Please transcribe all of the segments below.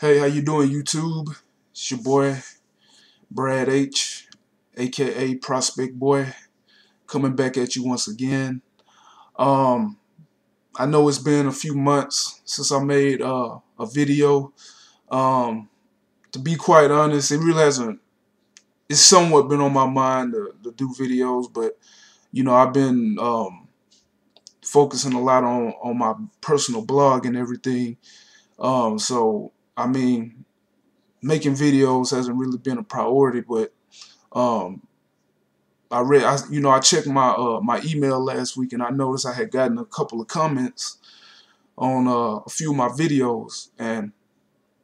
Hey, how you doing, YouTube? It's your boy Brad H, aka Prospect Boy, coming back at you once again. Um, I know it's been a few months since I made a video. Um, to be quite honest, it really hasn't. It's somewhat been on my mind to do videos, but I've been focusing a lot on my personal blog and everything. So I mean, making videos hasn't really been a priority, but um, I checked my email last week, and I noticed I had gotten a couple of comments on a few of my videos. And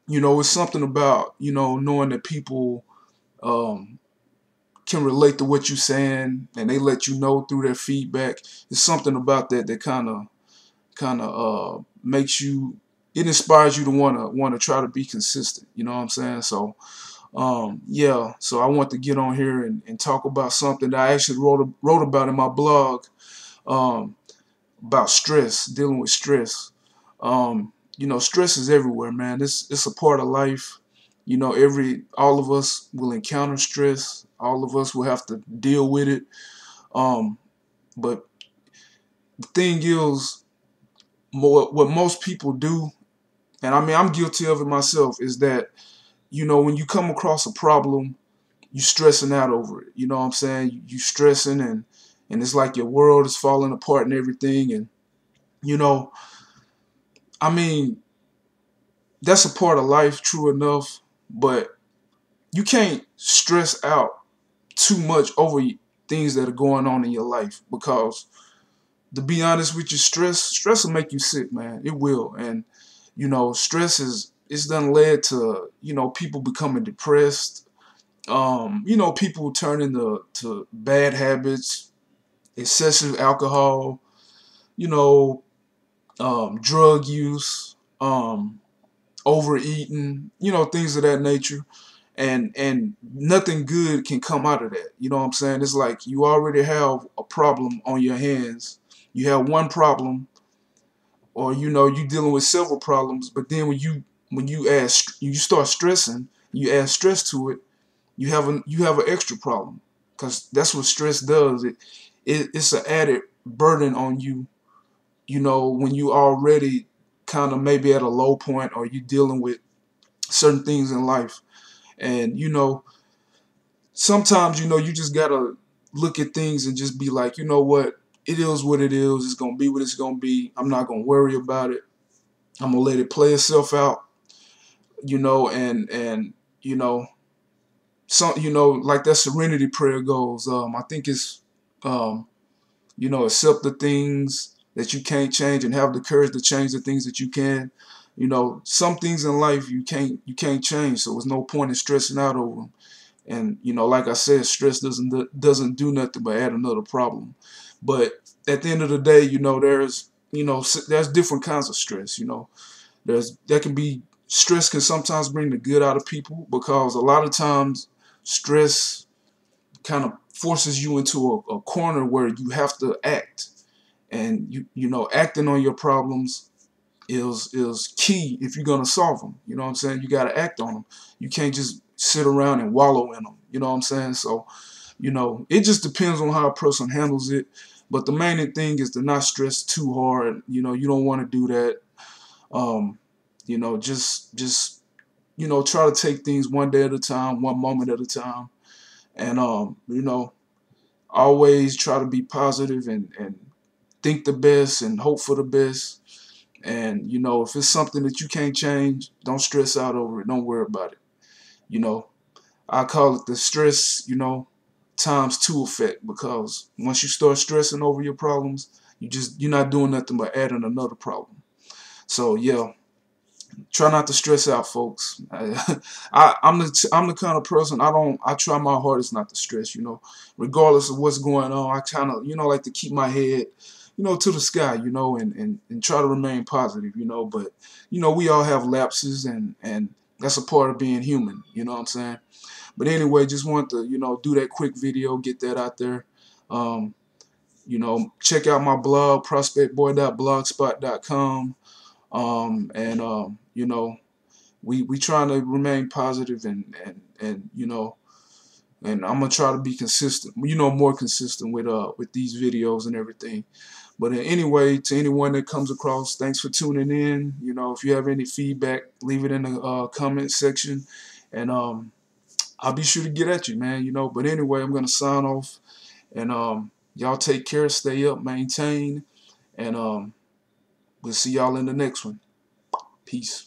it's something about knowing that people um, can relate to what you're saying, and they let you know through their feedback. It's something about that that kind of makes you. It inspires you to wanna try to be consistent. You know what I'm saying? So yeah, so I want to get on here and talk about something that I actually wrote about in my blog, um, about stress, dealing with stress. Stress is everywhere, man. It's a part of life. All of us will encounter stress. All of us will have to deal with it. Um, but the thing is, what most people do, and I mean I'm guilty of it myself, is that when you come across a problem, you stressing out over it. You know what I'm saying? You stressing, and it's like your world is falling apart and everything. And you know, I mean, that's a part of life, true enough. But you can't stress out too much over things that are going on in your life, because to be honest with you, stress will make you sick, man. It will. And stress is it's done led to people becoming depressed. People turning to bad habits, excessive alcohol, you know, drug use, overeating, things of that nature. And nothing good can come out of that. You know what I'm saying? It's like you already have a problem on your hands. You have one problem, or you dealing with several problems. But then when you start stressing, you add stress to it, you have an extra problem, because that's what stress does. It's an added burden on you. When you already kind of maybe at a low point, or you dealing with certain things in life. And sometimes you just gotta look at things and just be like, you know what, it is what it is. It's gonna be what it's gonna be. I'm not gonna worry about it. I'm gonna let it play itself out. And you know some like that serenity prayer goes. I think it's um accept the things that you can't change and have the courage to change the things that you can. Some things in life you can't change, so there's no point in stressing out over them. And like I said, stress doesn't do nothing but add another problem. But at the end of the day, there's different kinds of stress. There can be stress can sometimes bring the good out of people, because a lot of times stress kind of forces you into a corner where you have to act. And acting on your problems is key if you're gonna solve them. You know what I'm saying? You got to act on them. You can't just sit around and wallow in them. You know what I'm saying? So it just depends on how a person handles it. But the main thing is to not stress too hard. You don't want to do that. um just try to take things one day at a time, one moment at a time. And always try to be positive, and think the best and hope for the best. And if it's something that you can't change, don't stress out over it. Don't worry about it. You know, I call it the stress, times two effect, because once you start stressing over your problems, you're not doing nothing but adding another problem. So yeah, try not to stress out, folks. I'm the kind of person, I try my hardest not to stress. Regardless of what's going on, I kind of like to keep my head to the sky, and try to remain positive. But we all have lapses, and that's a part of being human. You know what I'm saying? But anyway, just want to do that quick video, get that out there. Um, Check out my blog, prospectboy.blogspot.com. And we trying to remain positive and you know, and I'm gonna try to be consistent, you know, more consistent with these videos and everything. But anyway, to anyone that comes across, thanks for tuning in. You know, if you have any feedback, leave it in the comment section, and I'll be sure to get at you, man. You know, but anyway, I'm gonna sign off, and y'all take care, stay up, maintain, and we'll see y'all in the next one. Peace.